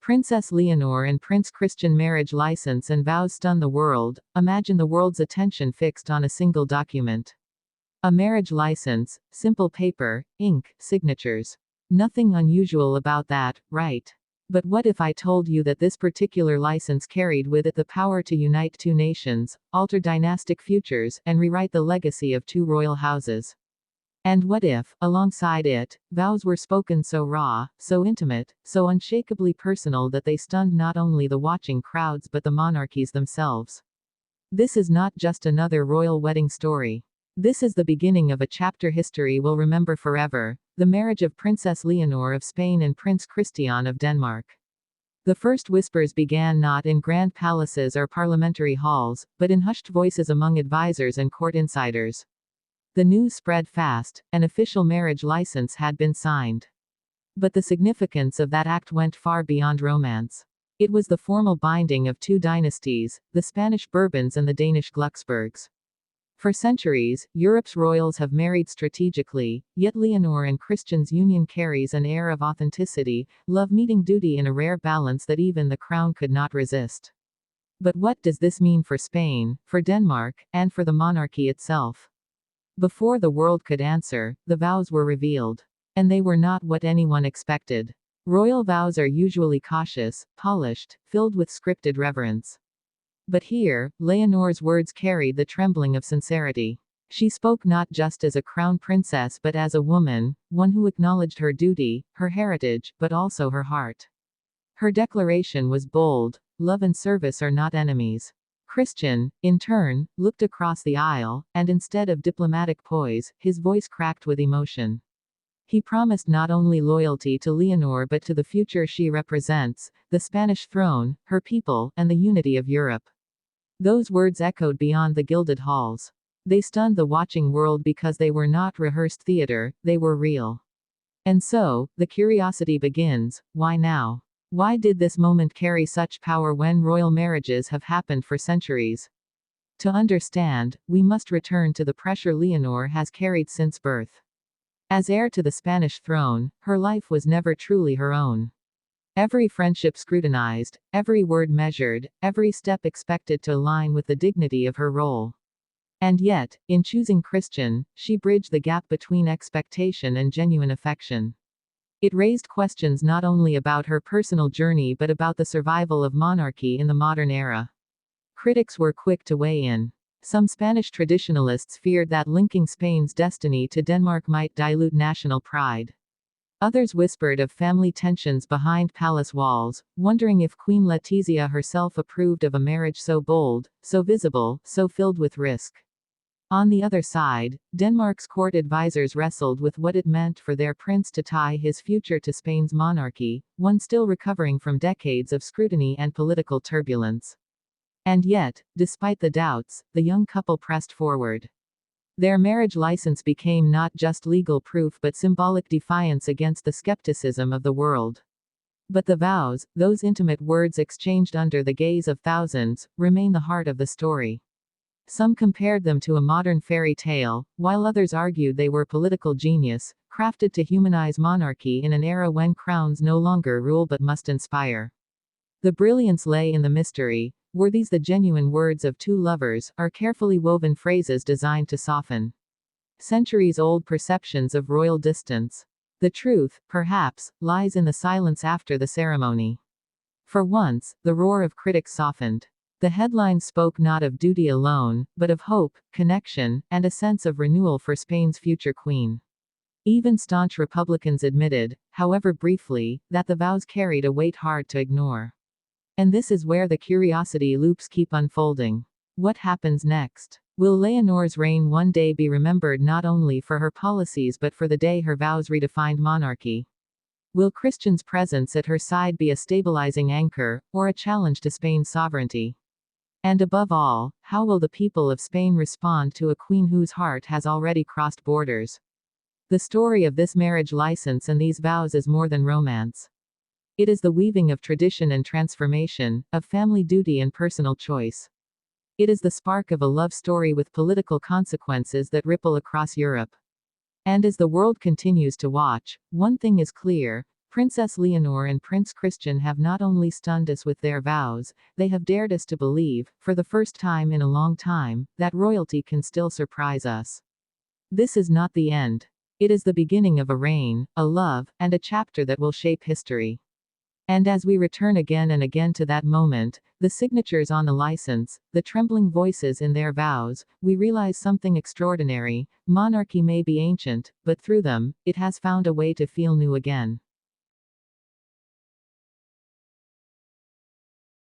Princess Leonor and Prince Christian marriage license and vows stun the world. Imagine the world's attention fixed on a single document. A marriage license, simple paper, ink, signatures. Nothing unusual about that, right? But what if I told you that this particular license carried with it the power to unite two nations, alter dynastic futures, and rewrite the legacy of two royal houses? And what if, alongside it, vows were spoken so raw, so intimate, so unshakably personal that they stunned not only the watching crowds but the monarchies themselves? This is not just another royal wedding story. This is the beginning of a chapter history will remember forever, the marriage of Princess Leonor of Spain and Prince Christian of Denmark. The first whispers began not in grand palaces or parliamentary halls, but in hushed voices among advisors and court insiders. The news spread fast, an official marriage license had been signed. But the significance of that act went far beyond romance. It was the formal binding of two dynasties, the Spanish Bourbons and the Danish Glucksburgs. For centuries, Europe's royals have married strategically, yet Leonor and Christian's union carries an air of authenticity, love-meeting duty in a rare balance that even the crown could not resist. But what does this mean for Spain, for Denmark, and for the monarchy itself? Before the world could answer, the vows were revealed. And they were not what anyone expected. Royal vows are usually cautious, polished, filled with scripted reverence. But here, Leonor's words carried the trembling of sincerity. She spoke not just as a crown princess but as a woman, one who acknowledged her duty, her heritage, but also her heart. Her declaration was bold: love and service are not enemies. Christian, in turn, looked across the aisle, and instead of diplomatic poise, his voice cracked with emotion. He promised not only loyalty to Leonor but to the future she represents, the Spanish throne, her people, and the unity of Europe. Those words echoed beyond the gilded halls. They stunned the watching world because they were not rehearsed theater, they were real. And so, the curiosity begins: why now? Why did this moment carry such power when royal marriages have happened for centuries? To understand, we must return to the pressure Leonor has carried since birth. As heir to the Spanish throne, her life was never truly her own. Every friendship scrutinized, every word measured, every step expected to align with the dignity of her role. And yet, in choosing Christian, she bridged the gap between expectation and genuine affection. It raised questions not only about her personal journey but about the survival of monarchy in the modern era. Critics were quick to weigh in. Some Spanish traditionalists feared that linking Spain's destiny to Denmark might dilute national pride. Others whispered of family tensions behind palace walls, wondering if Queen Letizia herself approved of a marriage so bold, so visible, so filled with risk. On the other side, Denmark's court advisors wrestled with what it meant for their prince to tie his future to Spain's monarchy, one still recovering from decades of scrutiny and political turbulence. And yet, despite the doubts, the young couple pressed forward. Their marriage license became not just legal proof but symbolic defiance against the skepticism of the world. But the vows, those intimate words exchanged under the gaze of thousands, remain the heart of the story. Some compared them to a modern fairy tale, while others argued they were political genius, crafted to humanize monarchy in an era when crowns no longer rule but must inspire. The brilliance lay in the mystery. Were these the genuine words of two lovers, or carefully woven phrases designed to soften centuries-old perceptions of royal distance? The truth, perhaps, lies in the silence after the ceremony. For once, the roar of critics softened. The headlines spoke not of duty alone, but of hope, connection, and a sense of renewal for Spain's future queen. Even staunch Republicans admitted, however briefly, that the vows carried a weight hard to ignore. And this is where the curiosity loops keep unfolding. What happens next? Will Leonor's reign one day be remembered not only for her policies but for the day her vows redefined monarchy? Will Christian's presence at her side be a stabilizing anchor, or a challenge to Spain's sovereignty? And above all, how will the people of Spain respond to a queen whose heart has already crossed borders? The story of this marriage license and these vows is more than romance. It is the weaving of tradition and transformation, of family duty and personal choice. It is the spark of a love story with political consequences that ripple across Europe. And as the world continues to watch, one thing is clear: Princess Leonor and Prince Christian have not only stunned us with their vows, they have dared us to believe, for the first time in a long time, that royalty can still surprise us. This is not the end. It is the beginning of a reign, a love, and a chapter that will shape history. And as we return again and again to that moment, the signatures on the license, the trembling voices in their vows, we realize something extraordinary. Monarchy may be ancient, but through them, it has found a way to feel new again.